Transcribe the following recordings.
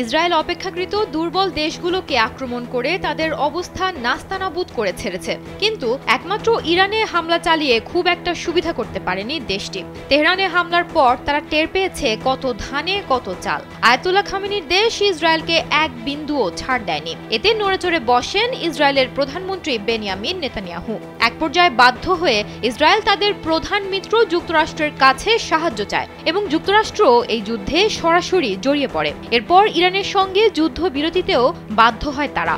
Israel অপেক্ষাকৃত দুর্বল দেশগুলোকে আক্রমণ করে তাদের অবস্থান নাস্তানাবুদ করে ছেড়েছে, কিন্তু একমাত্র ইরানে হামলা চালিয়ে খুব একটা সুবিধা করতে পারেনি দেশটি। তেহরানে হামলার পর তারা টের পেয়েছে কত ধানে কত চাল। আয়াতুল্লাহ খামেনির দেশ ইসরায়েলকে এক বিন্দুও ছাড় দেয়নি। এতে নড়েচড়ে বসেন ইসরায়েলের প্রধানমন্ত্রী বেনিয়ামিন নেতানিয়াহু। এক পর্যায়ে বাধ্য হয়ে ইসরায়েল তাদের প্রধান মিত্র যুক্তরাষ্ট্রের কাছে সাহায্য চায় এবং যুক্তরাষ্ট্র এই যুদ্ধে সরাসরি জড়িয়ে পড়ে। এরপর ইরানের সঙ্গে যুদ্ধবিরতিতেও বাধ্য হয় তারা।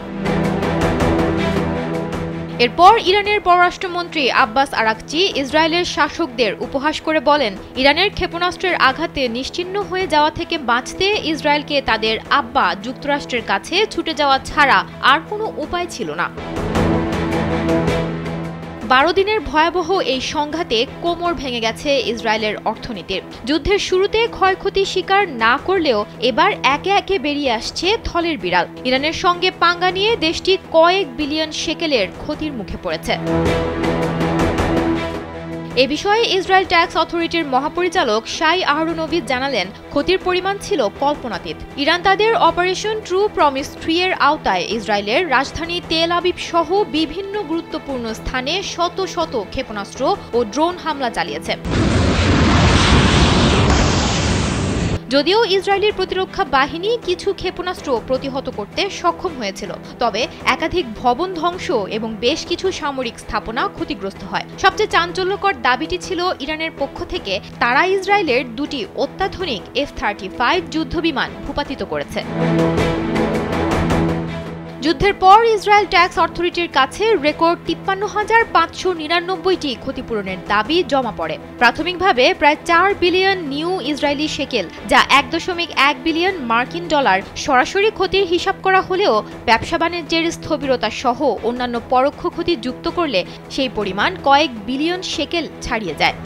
এরপর ইরানের পররাষ্ট্রমন্ত্রী আব্বাস আরাকচি ইসরায়েলের শাসকদের উপহাস করে বলেন, ইরানের ক্ষেপণাস্ত্রের আঘাতে নিশ্চিহ্ন হয়ে যাওয়া থেকে বাঁচতে ইসরায়েলকে তাদের আব্বা যুক্তরাষ্ট্রের কাছে ছুটে যাওয়া ছাড়া আর কোনো উপায় ছিল না। 12 দিনের ভয়াবহ এই সংঘাতে কোমর ভেঙে গেছে ইসরায়েলের অর্থনীতির। যুদ্ধের শুরুতে ক্ষয়ক্ষতি স্বীকার না করলেও এবার একে একে বেরিয়ে আসছে থলের বিড়াল। ইরানের সঙ্গে পাঙ্গা নিয়ে দেশটি কয়েক বিলিয়ন শেকেলের ক্ষতির মুখে পড়েছে। এ বিষয়ে ইসরায়েল ট্যাক্স অথরিটির মহাপরিচালক শাই আহরোনোভিচ জানালেন, ক্ষতির পরিমাণ ছিল কল্পনাতীত। ইরান তাদের অপারেশন ট্রু প্রমিস 3 এর আওতায় ইসরায়েলের রাজধানী তেল আবিব সহ বিভিন্ন গুরুত্বপূর্ণ স্থানে শত শত ক্ষেপণাস্ত্র ও ড্রোন হামলা চালিয়েছে। যদিও ইসরায়েলের প্রতিরক্ষা বাহিনী কিছু ক্ষেপণাস্ত্র প্রতিহত করতে সক্ষম হয়েছিল, তবে একাধিক ভবন ধ্বংস এবং বেশ কিছু সামরিক স্থাপনা ক্ষতিগ্রস্ত হয়। সবচেয়ে চাঞ্চল্যকর দাবিটি ছিল ইরানের পক্ষ থেকে তারা ইসরায়েলের 2টি অত্যাধুনিক F-35 যুদ্ধবিমান ভূপাতিত করেছে। যুদ্ধের পর ইসরায়েল ট্যাক্স অথরিটির কাছে রেকর্ড 53,599টি ক্ষতিপূরণের দাবি জমা পড়ে। প্রাথমিকভাবে প্রায় 4 বিলিয়ন নিউ ইসরায়েলি শেকেল, যা 1.1 বিলিয়ন মার্কিন ডলার সরাসরি ক্ষতির হিসাব করা হলেও ব্যবসা বাণিজ্যের স্থবিরতা সহ অন্যান্য পরোক্ষ ক্ষতি যুক্ত করলে সেই পরিমাণ কয়েক বিলিয়ন শেকেল ছাড়িয়ে যায়।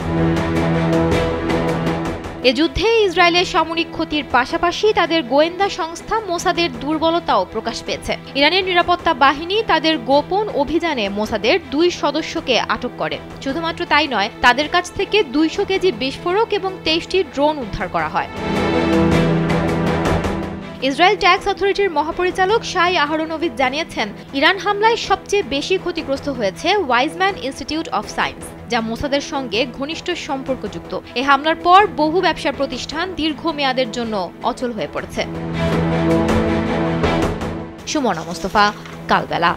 এ যুদ্ধে ইসরায়েলের সামরিক ক্ষতির পাশাপাশি তাদের গোয়েন্দা সংস্থা মোসাদের দুর্বলতাও প্রকাশ পেয়েছে। ইরানের নিরাপত্তা বাহিনী তাদের গোপন অভিযানে মোসাদের 2 সদস্যকে আটক করে। শুধুমাত্র তাই নয়, তাদের কাছ থেকে 200 কেজি বিস্ফোরক এবং 23টি ড্রোন উদ্ধার করা হয়। ইসরায়েল ট্যাক্স অথরিটির মহাপরিচালক শাই আহরোনোভিচ জানিয়েছেন, ইরান হামলায় সবচেয়ে বেশি ক্ষতিগ্রস্ত হয়েছে ওয়াইজম্যান ইনস্টিটিউট অফ সায়েন্স, যা মোসাদের সঙ্গে ঘনিষ্ঠ সম্পর্কযুক্ত। এই হামলার পর বহু ব্যবসা প্রতিষ্ঠান দীর্ঘমেয়াদের জন্য অচল হয়ে পড়েছে। সুমনা মোস্তফা, কালবেলা।